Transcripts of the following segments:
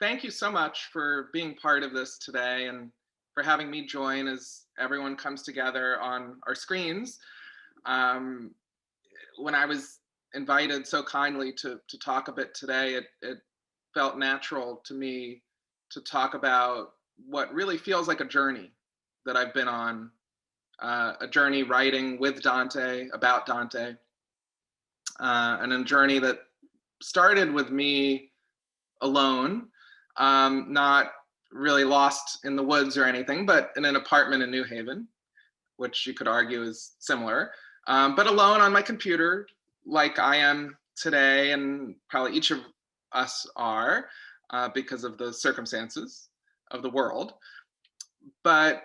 thank you so much for being part of this today and for having me join as everyone comes together on our screens. Um, when I was invited so kindly to talk a bit today, it felt natural to me to talk about what really feels like a journey that I've been on, a journey writing with Dante, about Dante, and a journey that started with me alone, not really lost in the woods or anything, but in an apartment in New Haven, which you could argue is similar, but alone on my computer, like I am today, and probably each of us are, because of the circumstances of the world. But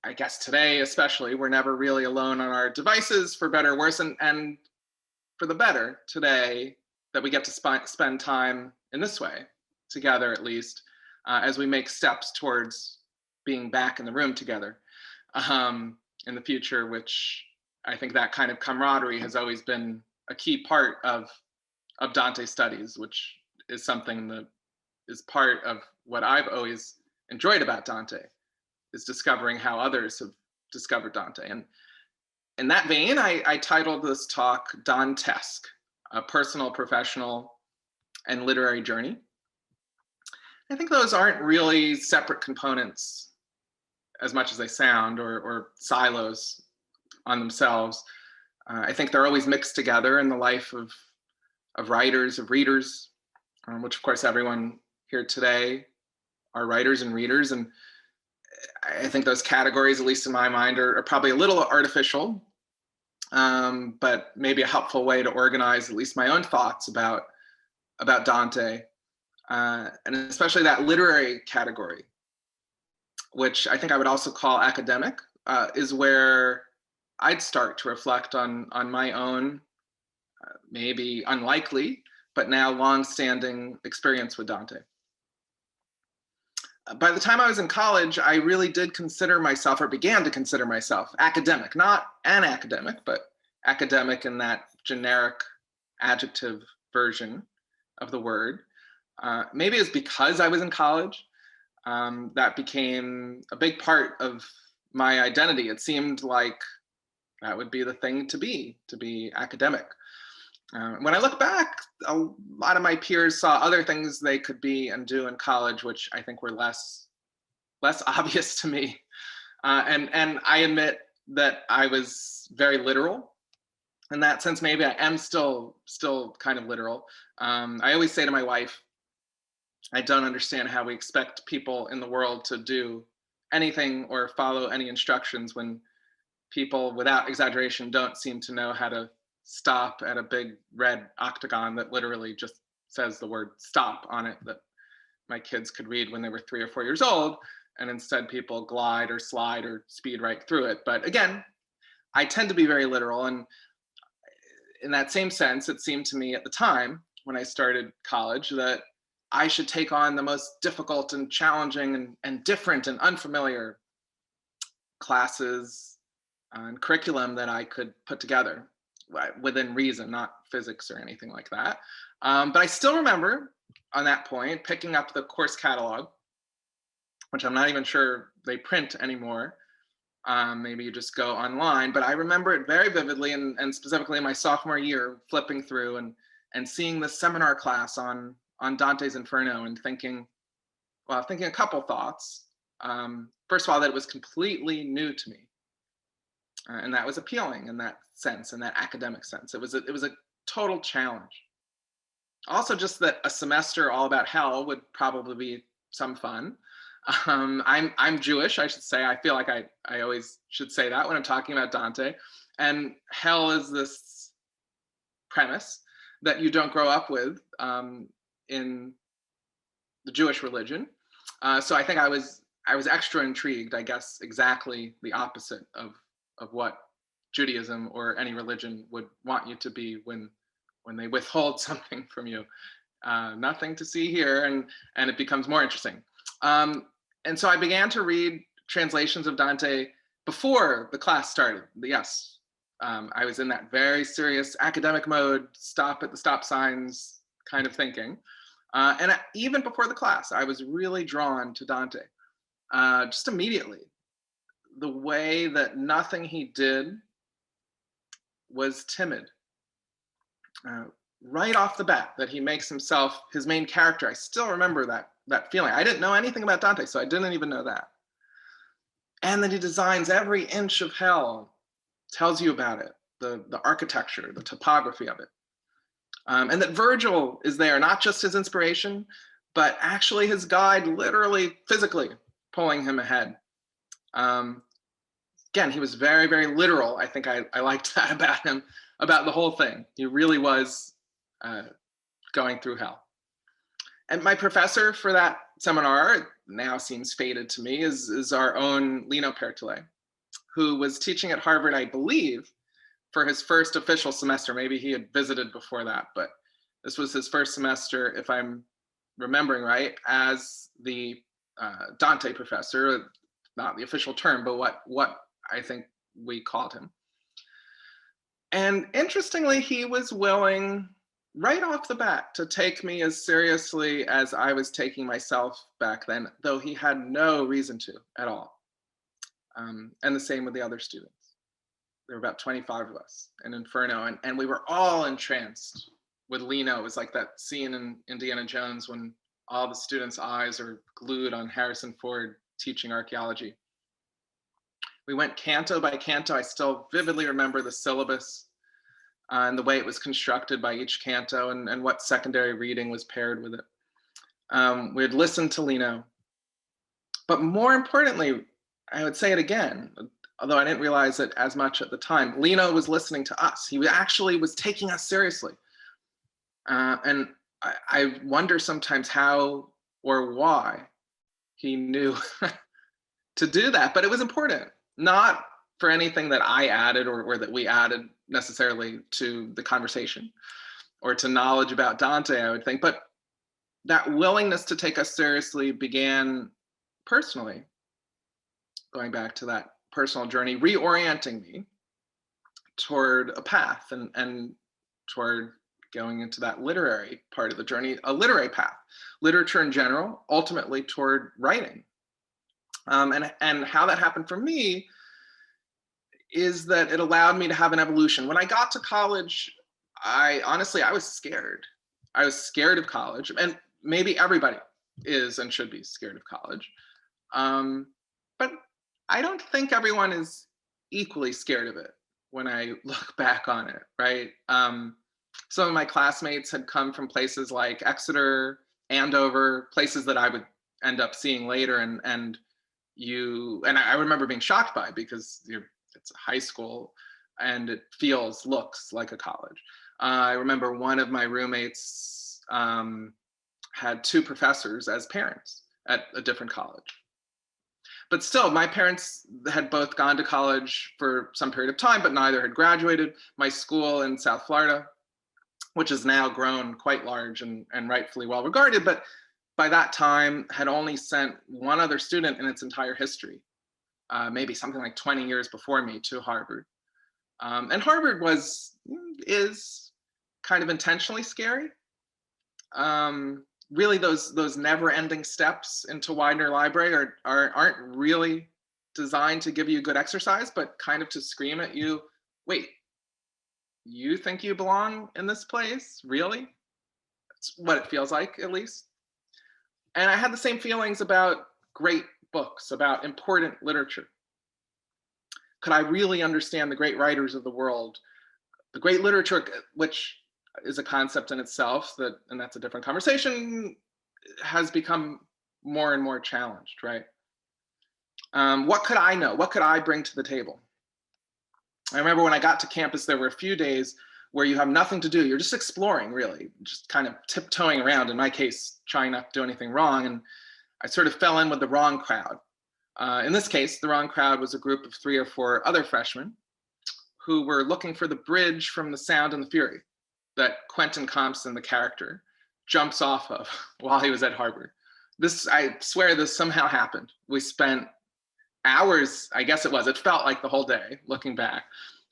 I guess today, especially, we're never really alone on our devices, for better or worse, and for the better today that we get to spend time in this way, together at least, as we make steps towards being back in the room together in the future, which I think that kind of camaraderie has always been a key part of Dante studies, which is something that is part of what I've always enjoyed about Dante, is discovering how others have discovered Dante. And in that vein, I titled this talk Dantesque, a personal, professional, and literary journey. I think those aren't really separate components as much as they sound, or silos on themselves. I think they're always mixed together in the life of writers, of readers, which of course everyone here today are writers and readers. And I think those categories, at least in my mind, are probably a little artificial, but maybe a helpful way to organize at least my own thoughts about Dante, and especially that literary category, which I think I would also call academic, is where I'd start to reflect on my own, maybe unlikely, but now long-standing experience with Dante. By the time I was in college, I really did consider myself, or began to consider myself, academic, not an academic, but academic in that generic adjective version of the word. Maybe it's because I was in college. That became a big part of my identity. It seemed like that would be the thing to be academic. When I look back, a lot of my peers saw other things they could be and do in college, which I think were less obvious to me. And I admit that I was very literal in that sense. Maybe I am still kind of literal. I always say to my wife, I don't understand how we expect people in the world to do anything or follow any instructions when people, without exaggeration, don't seem to know how to stop at a big red octagon that literally just says the word stop on it, that my kids could read when they were 3 or 4 years old. And instead people glide or slide or speed right through it. But again, I tend to be very literal. And in that same sense, it seemed to me at the time when I started college that I should take on the most difficult and challenging and different and unfamiliar classes and curriculum that I could put together within reason, not physics or anything like that. But I still remember on that point picking up the course catalog, which I'm not even sure they print anymore. Maybe you just go online, but I remember it very vividly, and specifically in my sophomore year, flipping through and seeing the seminar class on Dante's Inferno and thinking a couple thoughts. First of all, that it was completely new to me. And that was appealing in that sense, in that academic sense. It was a total challenge. Also, just that a semester all about hell would probably be some fun. I'm Jewish, I should say. I feel like I always should say that when I'm talking about Dante. And hell is this premise that you don't grow up with in the Jewish religion. So I think I was extra intrigued, I guess, exactly the opposite of what Judaism or any religion would want you to be when they withhold something from you. Nothing to see here, and it becomes more interesting. And so I began to read translations of Dante before the class started. Yes, I was in that very serious academic mode, stop at the stop signs kind of thinking. Even before the class, I was really drawn to Dante, just immediately. The way that nothing he did was timid. Right off the bat, that he makes himself his main character. I still remember that feeling. I didn't know anything about Dante, so I didn't even know that. And that he designs every inch of hell, tells you about it, the architecture, the topography of it. And that Virgil is there, not just his inspiration, but actually his guide, literally, physically pulling him ahead. Again, he was very, very literal. I think I liked that about him, about the whole thing. He really was going through hell. And my professor for that seminar, it now seems faded to me, is our own Lino Pertile, who was teaching at Harvard, I believe, for his first official semester. Maybe he had visited before that, but this was his first semester, if I'm remembering right, as the Dante professor, not the official term, but what I think we called him. And interestingly, he was willing right off the bat to take me as seriously as I was taking myself back then, though he had no reason to at all. And the same with the other students. There were about 25 of us in Inferno, and we were all entranced with Lino. It was like that scene in Indiana Jones when all the students' eyes are glued on Harrison Ford teaching archaeology. We went canto by canto. I still vividly remember the syllabus and the way it was constructed by each canto, and what secondary reading was paired with it. We'd listen to Lino. But more importantly, I would say it again, although I didn't realize it as much at the time, Lino was listening to us. He actually was taking us seriously. And I wonder sometimes how or why he knew to do that, but it was important, not for anything that I added or that we added necessarily to the conversation or to knowledge about Dante, I would think, but that willingness to take us seriously began personally, going back to that personal journey, reorienting me toward a path and toward going into that literary part of the journey, a literary path, literature in general, ultimately toward writing. And how that happened for me is that it allowed me to have an evolution. When I got to college, honestly, I was scared. I was scared of college, and maybe everybody is and should be scared of college. But I don't think everyone is equally scared of it when I look back on it, right? Some of my classmates had come from places like Exeter, Andover, places that I would end up seeing later, and I remember being shocked by, because it's a high school and it looks like a college. I remember one of my roommates had 2 professors as parents at a different college. But still, my parents had both gone to college for some period of time, but neither had graduated. My school in South Florida, which has now grown quite large and rightfully well regarded, but by that time had only sent one other student in its entire history, maybe something like 20 years before me, to Harvard. And Harvard is kind of intentionally scary. Really, those never-ending steps into Widener Library aren't really designed to give you good exercise, but kind of to scream at you, wait, you think you belong in this place? Really? That's what it feels like, at least. And I had the same feelings about great books, about important literature. Could I really understand the great writers of the world? The great literature, which is a concept in itself, and that's a different conversation, has become more and more challenged, right? What could I know? What could I bring to the table? I remember when I got to campus, there were a few days where you have nothing to do. You're just exploring, really, just kind of tiptoeing around, in my case, trying not to do anything wrong. And I sort of fell in with the wrong crowd. In this case, the wrong crowd was a group of 3 or 4 other freshmen who were looking for the bridge from The Sound and the Fury that Quentin Compson, the character, jumps off of while he was at Harvard. I swear this somehow happened. We spent hours, I guess it felt like the whole day, looking back,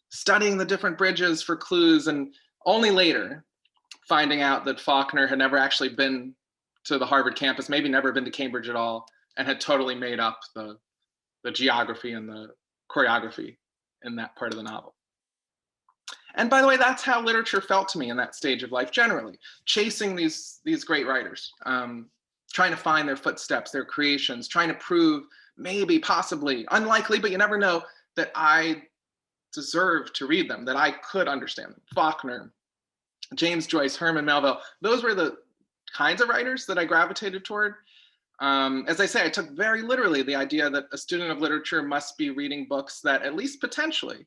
studying the different bridges for clues, and only later finding out that Faulkner had never actually been to the Harvard campus, maybe never been to Cambridge at all, and had totally made up the geography and the choreography in that part of the novel. And by the way, that's how literature felt to me in that stage of life generally, chasing these great writers, trying to find their footsteps, their creations, trying to prove, maybe, possibly, unlikely, but you never know, that I deserved to read them, that I could understand them. Faulkner, James Joyce, Herman Melville, those were the kinds of writers that I gravitated toward. As I say, I took very literally the idea that a student of literature must be reading books that, at least potentially,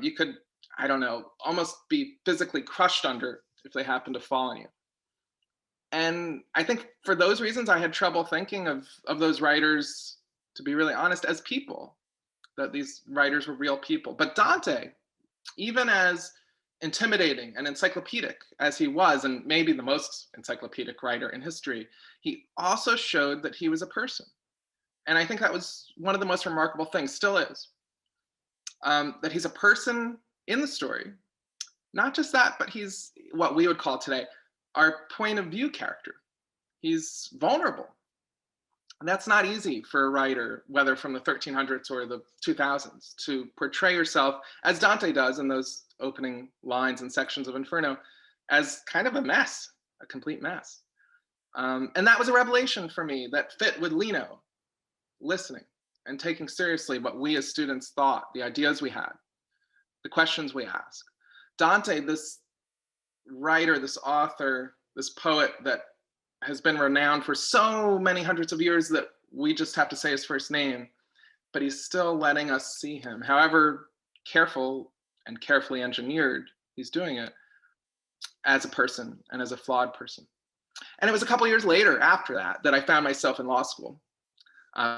you could, I don't know, almost be physically crushed under if they happen to fall on you. And I think for those reasons, I had trouble thinking of those writers, to be really honest, as people, that these writers were real people. But Dante, even as intimidating and encyclopedic as he was, and maybe the most encyclopedic writer in history, he also showed that he was a person. And I think that was one of the most remarkable things, still is, that he's a person in the story. Not just that, but he's what we would call today our point of view character. He's vulnerable. And that's not easy for a writer, whether from the 1300s or the 2000s, to portray yourself, as Dante does in those opening lines and sections of Inferno, as kind of a mess, a complete mess. And that was a revelation for me that fit with Lino, listening and taking seriously what we as students thought, the ideas we had, the questions we asked. Dante, this writer, this author, this poet that has been renowned for so many hundreds of years that we just have to say his first name, but he's still letting us see him. However careful and carefully engineered he's doing it, as a person and as a flawed person. And it was a couple years later after that I found myself in law school,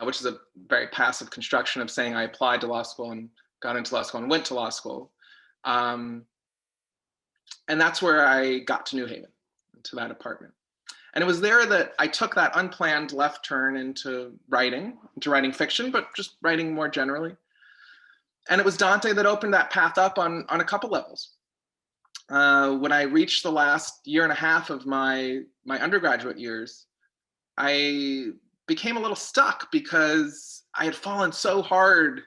which is a very passive construction of saying I applied to law school and got into law school and went to law school. And that's where I got to New Haven, to that apartment. And it was there that I took that unplanned left turn into writing fiction, but just writing more generally. And it was Dante that opened that path up on a couple levels. When I reached the last year and a half of my undergraduate years, I became a little stuck because I had fallen so hard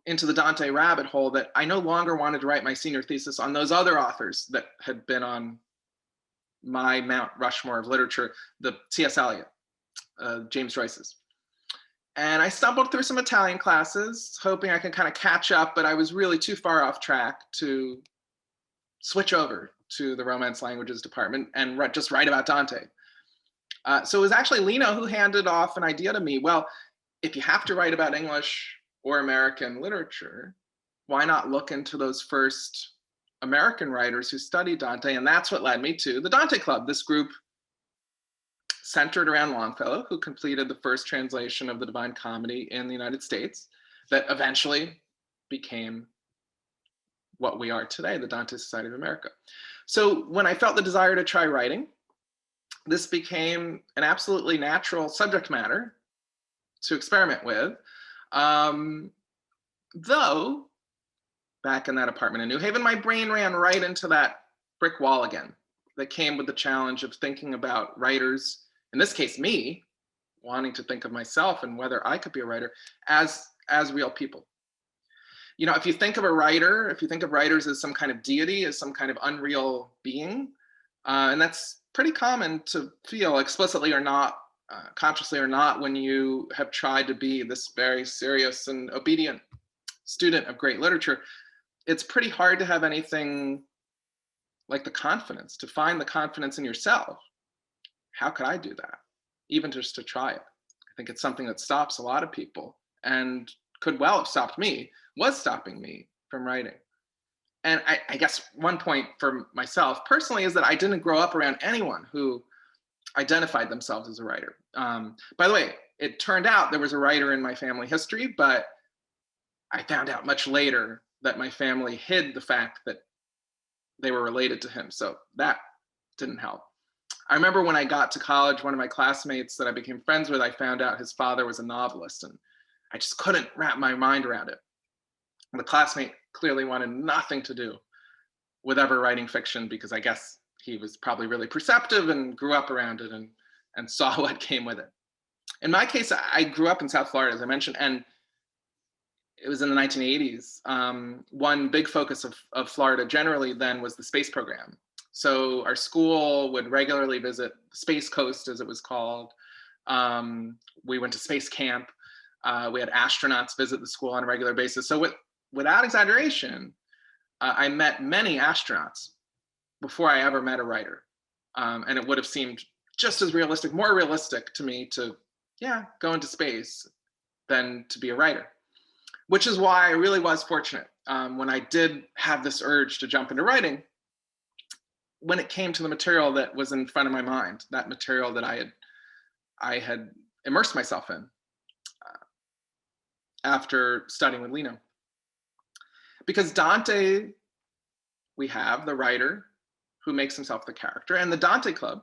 into the Dante rabbit hole that I no longer wanted to write my senior thesis on those other authors that had been on my Mount Rushmore of literature, the C.S. Eliot, James Joyce's. And I stumbled through some Italian classes, hoping I could kind of catch up, but I was really too far off track to switch over to the Romance Languages department and just write about Dante. So it was actually Lino who handed off an idea to me. Well, if you have to write about English or American literature, why not look into those first American writers who studied Dante? And that's what led me to the Dante Club, this group centered around Longfellow, who completed the first translation of the Divine Comedy in the United States, that eventually became what we are today, the Dante Society of America. So when I felt the desire to try writing, this became an absolutely natural subject matter to experiment with. Though, back in that apartment in New Haven, my brain ran right into that brick wall again that came with the challenge of thinking about writers, in this case me, wanting to think of myself and whether I could be a writer as real people. You know, if you think of a writer, if you think of writers as some kind of deity, as some kind of unreal being, and that's pretty common to feel explicitly or not, consciously or not, when you have tried to be this very serious and obedient student of great literature, it's pretty hard to have anything like the confidence, to find the confidence in yourself. How could I do that? Even just to try it. I think it's something that stops a lot of people and could well have stopped me, was stopping me from writing. And I guess one point for myself personally is that I didn't grow up around anyone who identified themselves as a writer. By the way, it turned out there was a writer in my family history, but I found out much later that my family hid the fact that they were related to him. So that didn't help. I remember when I got to college, one of my classmates that I became friends with, I found out his father was a novelist, and I just couldn't wrap my mind around it. And the classmate clearly wanted nothing to do with ever writing fiction, because I guess he was probably really perceptive and grew up around it and and saw what came with it. In my case, I grew up in South Florida, as I mentioned, and it was in the 1980s. One big focus of Florida generally then was the space program. So our school would regularly visit Space Coast, as it was called. We went to space camp. We had astronauts visit the school on a regular basis. So without exaggeration, I met many astronauts before I ever met a writer. And it would have seemed just as realistic, more realistic to me to, go into space than to be a writer. Which is why I really was fortunate when I did have this urge to jump into writing, when it came to the material that was in front of my mind, that material that I had immersed myself in after studying with Lino. Because Dante, we have the writer who makes himself the character, and the Dante Club,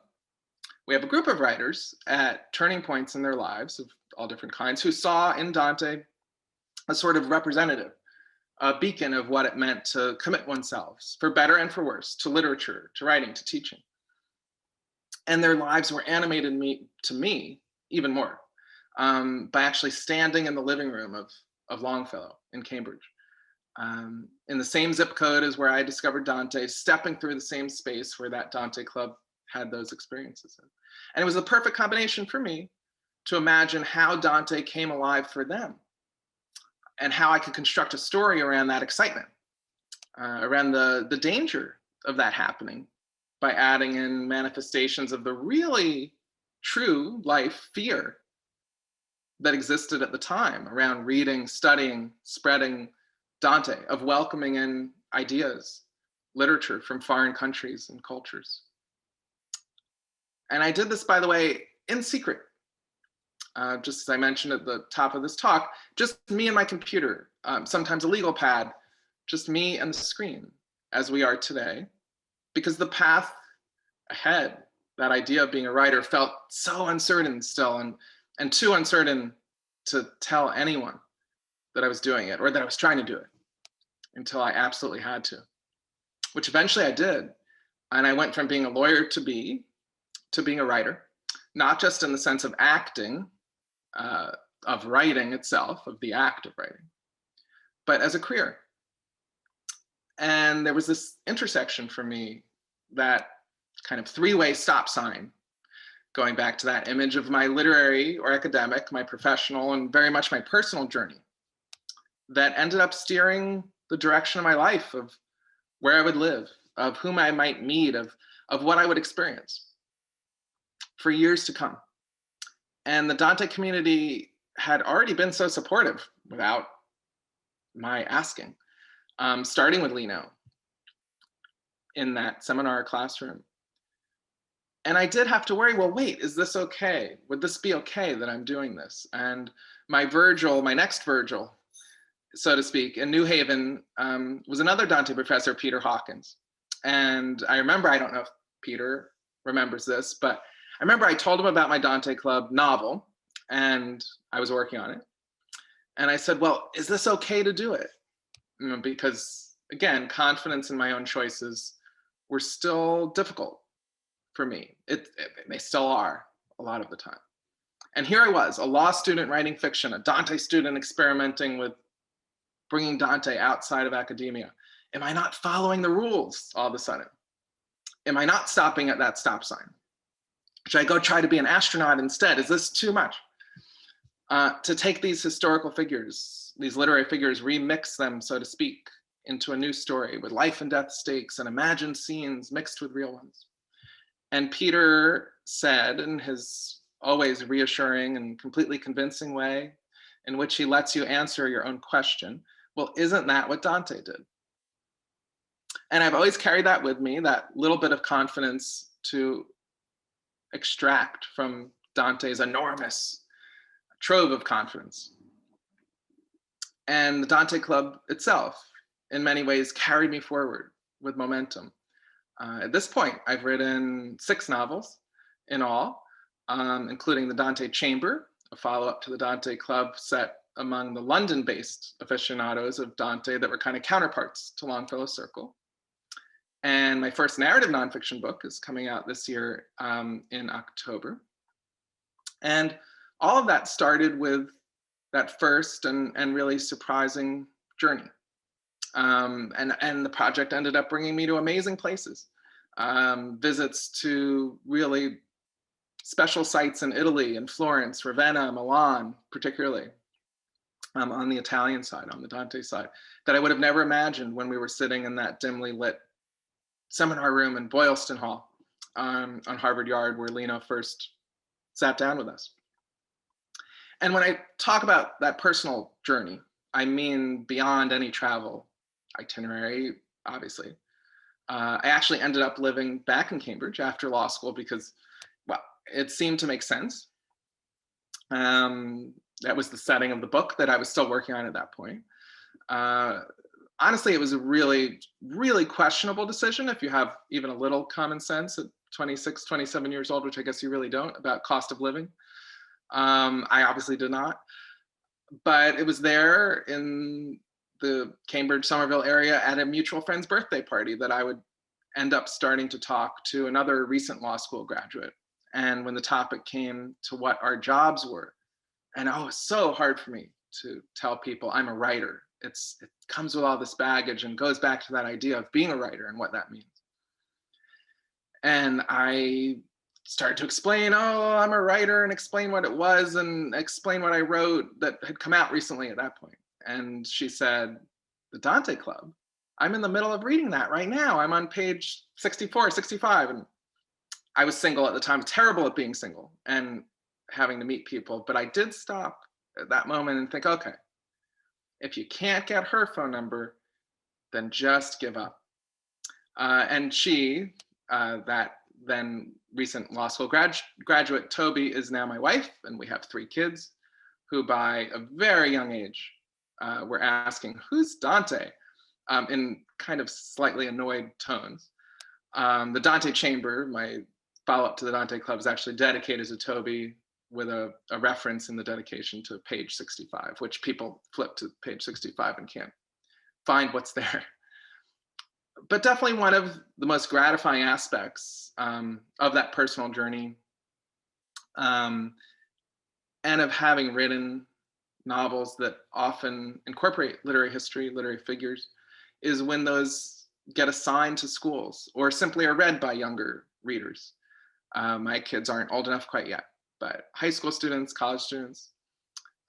we have a group of writers at turning points in their lives of all different kinds who saw in Dante a sort of representative, a beacon of what it meant to commit oneself, for better and for worse, to literature, to writing, to teaching. And their lives were animated to me even more by actually standing in the living room of Longfellow in Cambridge. In the same zip code as where I discovered Dante, stepping through the same space where that Dante Club had those experiences in. And it was the perfect combination for me to imagine how Dante came alive for them and how I could construct a story around that excitement, around the danger of that happening by adding in manifestations of the really true life fear that existed at the time around reading, studying, spreading Dante, of welcoming in ideas, literature from foreign countries and cultures. And I did this, by the way, in secret. Just as I mentioned at the top of this talk, just me and my computer, sometimes a legal pad, just me and the screen, as we are today, because the path ahead, that idea of being a writer, felt so uncertain still, and too uncertain to tell anyone that I was doing it or that I was trying to do it, until I absolutely had to, which eventually I did. And I went from being a lawyer to being a writer, not just in the sense of acting, of writing itself, of the act of writing, but as a career. And there was this intersection for me, that kind of three-way stop sign, going back to that image of my literary or academic, my professional, and very much my personal journey, that ended up steering the direction of my life, of where I would live, of whom I might meet, of what I would experience for years to come. And the Dante community had already been so supportive without my asking, starting with Lino in that seminar classroom. And I did have to worry, well, wait, is this okay? Would this be okay that I'm doing this? And my next Virgil, so to speak, in New Haven, was another Dante professor, Peter Hawkins. And I remember, I don't know if Peter remembers this, but I remember I told him about my Dante Club novel, and I was working on it. And I said, well, is this okay to do it? Because, again, confidence in my own choices were still difficult for me. They still are a lot of the time. And here I was, a law student writing fiction, a Dante student experimenting with bringing Dante outside of academia. Am I not following the rules all of a sudden? Am I not stopping at that stop sign? Should I go try to be an astronaut instead? Is this too much? To take these historical figures, these literary figures, remix them, so to speak, into a new story with life and death stakes and imagined scenes mixed with real ones. And Peter said, in his always reassuring and completely convincing way, in which he lets you answer your own question, well, isn't that what Dante did? And I've always carried that with me, that little bit of confidence to extract from Dante's enormous trove of confidence. And the Dante Club itself, in many ways, carried me forward with momentum. At this point, I've written 6 novels in all, including the Dante Chamber, a follow-up to the Dante Club set among the London-based aficionados of Dante that were kind of counterparts to Longfellow's Circle. And my first narrative nonfiction book is coming out this year in October. And all of that started with that first and really surprising journey. And the project ended up bringing me to amazing places. Visits to really special sites in Italy, in Florence, Ravenna, Milan, particularly on the Italian side, on the Dante side, that I would have never imagined when we were sitting in that dimly lit seminar room in Boylston Hall on Harvard Yard, where Lino first sat down with us. And when I talk about that personal journey, I mean beyond any travel itinerary, obviously. I actually ended up living back in Cambridge after law school because, well, it seemed to make sense. That was the setting of the book that I was still working on at that point. Honestly, it was a really, really questionable decision if you have even a little common sense at 26, 27 years old, which I guess you really don't, about cost of living. I obviously did not, but it was there in the Cambridge, Somerville area at a mutual friend's birthday party that I would end up starting to talk to another recent law school graduate. And when the topic came to what our jobs were, and oh, it's so hard for me to tell people I'm a writer. It comes with all this baggage and goes back to that idea of being a writer and what that means. And I started to explain, oh, I'm a writer, and explain what it was and explain what I wrote that had come out recently at that point. And she said, the Dante Club, I'm in the middle of reading that right now. I'm on page 64, 65. And I was single at the time, terrible at being single and having to meet people. But I did stop at that moment and think, okay, if you can't get her phone number, then just give up. And she, that then recent law school graduate, Toby, is now my wife, and we have 3 kids who by a very young age were asking, who's Dante? In kind of slightly annoyed tones. The Dante Chamber, my follow-up to the Dante Club, is actually dedicated to Toby with a reference in the dedication to page 65, which people flip to page 65 and can't find what's there. But definitely one of the most gratifying aspects of that personal journey and of having written novels that often incorporate literary history, literary figures, is when those get assigned to schools or simply are read by younger readers. My kids aren't old enough quite yet, but high school students, college students.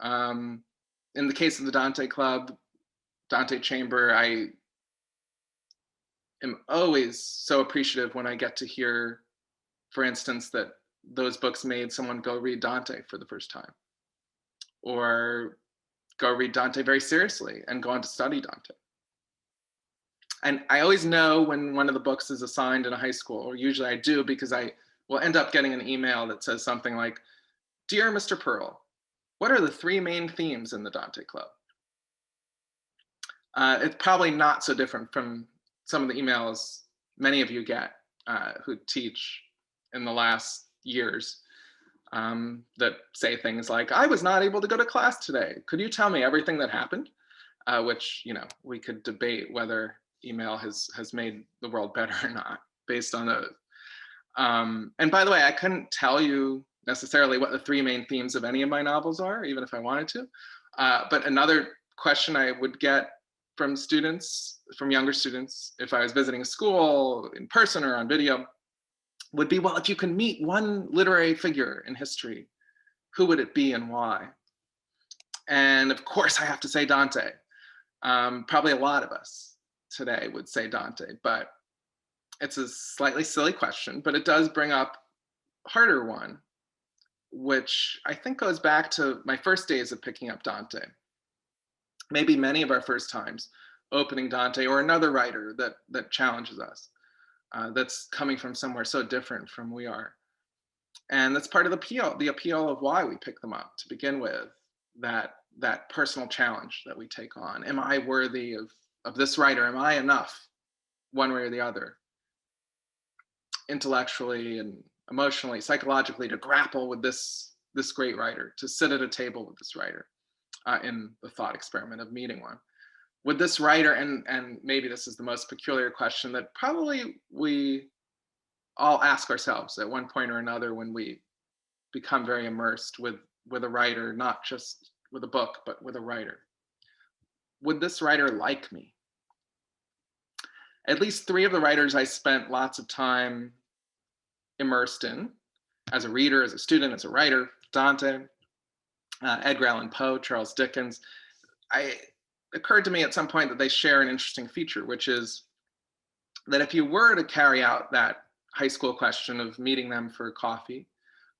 In the case of the Dante Club, Dante Chamber, I am always so appreciative when I get to hear, for instance, that those books made someone go read Dante for the first time, or go read Dante very seriously and go on to study Dante. And I always know when one of the books is assigned in a high school, or usually I do, because I will end up getting an email that says something like, Dear Mr. Pearl, what are the 3 main themes in the Dante Club? It's probably not so different from some of the emails many of you get who teach in the last years that say things like, I was not able to go to class today. Could you tell me everything that happened? Which, you know, we could debate whether email has made the world better or not based on those. And by the way, I couldn't tell you necessarily what the 3 main themes of any of my novels are, even if I wanted to. But another question I would get from students, from younger students, if I was visiting a school in person or on video, would be, well, if you can meet one literary figure in history, who would it be and why? And of course, I have to say Dante. Probably a lot of us today would say Dante, but it's a slightly silly question, but it does bring up a harder one, which I think goes back to my first days of picking up Dante. Maybe many of our first times opening Dante or another writer that challenges us, that's coming from somewhere so different from we are. And that's part of the appeal of why we pick them up to begin with, that personal challenge that we take on. Am I worthy of this writer? Am I enough one way or the other, intellectually and emotionally, psychologically, to grapple with this great writer, to sit at a table with this writer in the thought experiment of meeting one? With this writer, and maybe this is the most peculiar question that probably we all ask ourselves at one point or another when we become very immersed with a writer, not just with a book, but with a writer. Would this writer like me? At least 3 of the writers I spent lots of time immersed in, as a reader, as a student, as a writer: Dante, Edgar Allan Poe, Charles Dickens. It occurred to me at some point that they share an interesting feature, which is that if you were to carry out that high school question of meeting them for coffee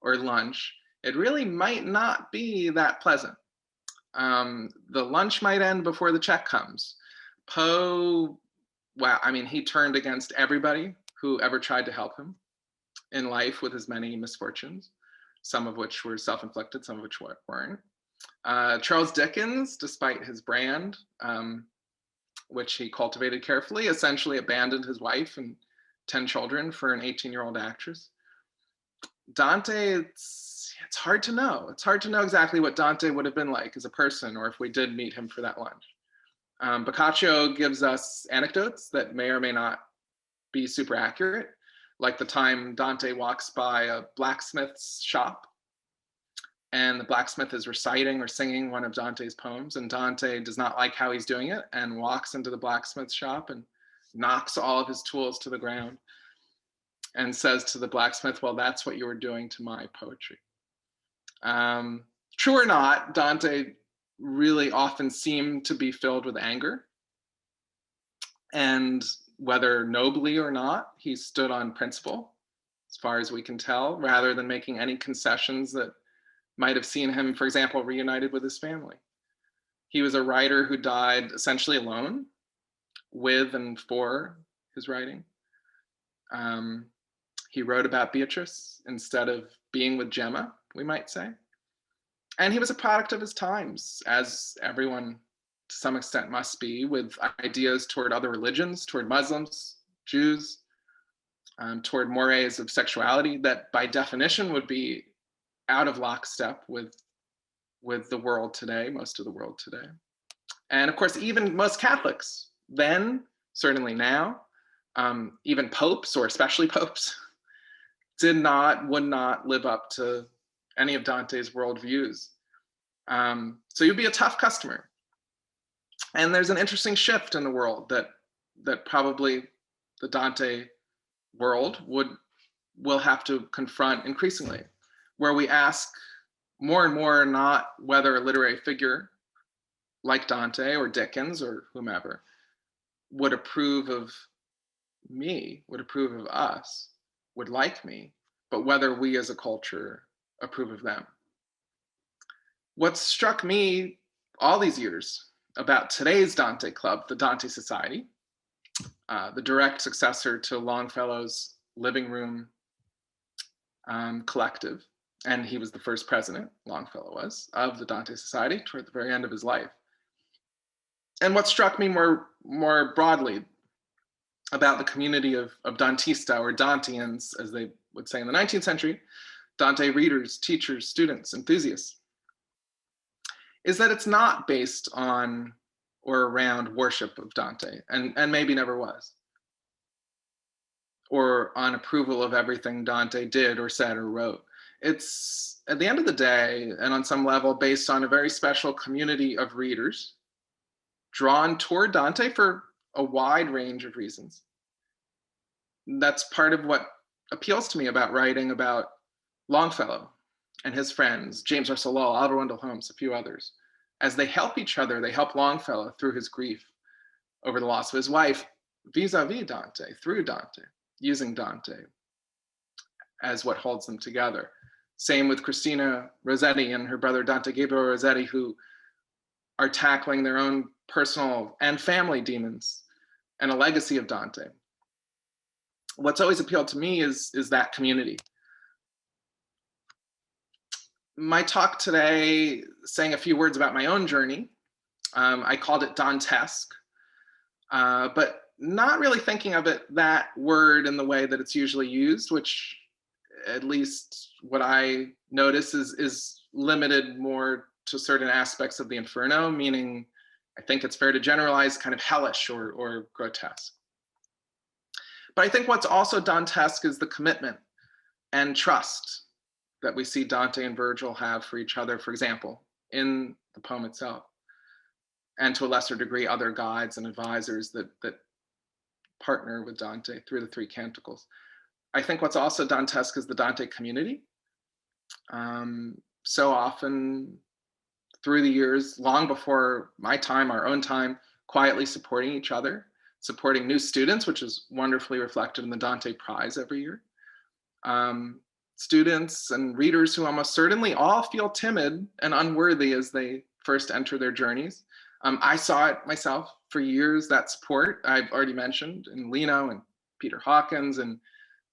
or lunch, it really might not be that pleasant. The lunch might end before the check comes. Poe, wow, I mean, he turned against everybody who ever tried to help him in life with his many misfortunes, some of which were self-inflicted, some of which weren't. Charles Dickens, despite his brand, which he cultivated carefully, essentially abandoned his wife and 10 children for an 18-year-old actress. Dante, it's hard to know. It's hard to know exactly what Dante would have been like as a person, or if we did meet him for that lunch. Boccaccio gives us anecdotes that may or may not be super accurate, like the time Dante walks by a blacksmith's shop and the blacksmith is reciting or singing one of Dante's poems, and Dante does not like how he's doing it and walks into the blacksmith's shop and knocks all of his tools to the ground and says to the blacksmith, "Well, that's what you were doing to my poetry." True or not, Dante really often seemed to be filled with anger. And whether nobly or not, he stood on principle, as far as we can tell, rather than making any concessions that might have seen him, for example, reunited with his family. He was a writer who died essentially alone, with and for his writing. He wrote about Beatrice instead of being with Gemma, we might say. And he was a product of his times, as everyone to some extent must be, with ideas toward other religions, toward Muslims, Jews, toward mores of sexuality that by definition would be out of lockstep with the world today, most of the world today. And of course, even most Catholics then, certainly now, even popes, or especially popes, would not live up to any of Dante's worldviews. So you'd be a tough customer. And there's an interesting shift in the world that probably the Dante world will have to confront increasingly, where we ask more and more not whether a literary figure like Dante or Dickens or whomever would approve of me, would approve of us, would like me, but whether we as a culture approve of them. What struck me all these years about today's Dante Club, the Dante Society, the direct successor to Longfellow's Living Room collective, and he was the first president, Longfellow was, of the Dante Society toward the very end of his life. And what struck me more broadly about the community of Dantista, or Danteans, as they would say in the 19th century, Dante readers, teachers, students, enthusiasts, is that it's not based on or around worship of Dante, and maybe never was, or on approval of everything Dante did or said or wrote. It's, at the end of the day, and on some level, based on a very special community of readers drawn toward Dante for a wide range of reasons. That's part of what appeals to me about writing about Longfellow and his friends, James Russell Lowell, Oliver Wendell Holmes, a few others. As they help each other, they help Longfellow through his grief over the loss of his wife, vis-a-vis Dante, through Dante, using Dante as what holds them together. Same with Christina Rossetti and her brother Dante Gabriel Rossetti, who are tackling their own personal and family demons and a legacy of Dante. What's always appealed to me is that community. My talk today, saying a few words about my own journey, I called it Dantesque, but not really thinking of it, that word, in the way that it's usually used, which, at least what I notice, is limited more to certain aspects of the Inferno, meaning I think it's fair to generalize kind of hellish or grotesque. But I think what's also Dantesque is the commitment and trust that we see Dante and Virgil have for each other, for example, in the poem itself, and to a lesser degree, other guides and advisors that partner with Dante through the three canticles. I think what's also Dantesque is the Dante community. So often through the years, long before my time, our own time, quietly supporting each other, supporting new students, which is wonderfully reflected in the Dante Prize every year. Students and readers who almost certainly all feel timid and unworthy as they first enter their journeys. I saw it myself for years, that support I've already mentioned in Lino and Peter Hawkins, and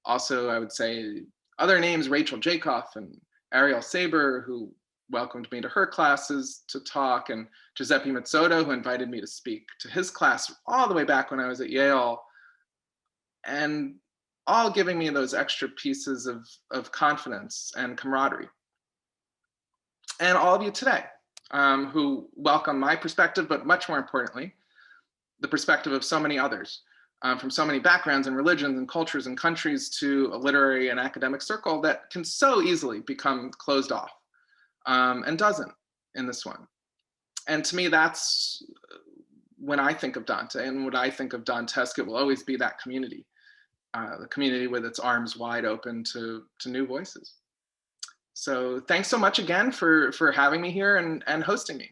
also I would say other names, Rachel Jacoff and Ariel Saber, who welcomed me to her classes to talk, and Giuseppe Mazzoto, who invited me to speak to his class all the way back when I was at Yale, and all giving me those extra pieces of confidence and camaraderie. And all of you today, who welcome my perspective, but much more importantly, the perspective of so many others, from so many backgrounds and religions and cultures and countries, to a literary and academic circle that can so easily become closed off, and doesn't in this one. And to me, that's when I think of Dante and when I think of Dantesque, it will always be that community, the community with its arms wide open to new voices. So thanks so much again for having me here and hosting me.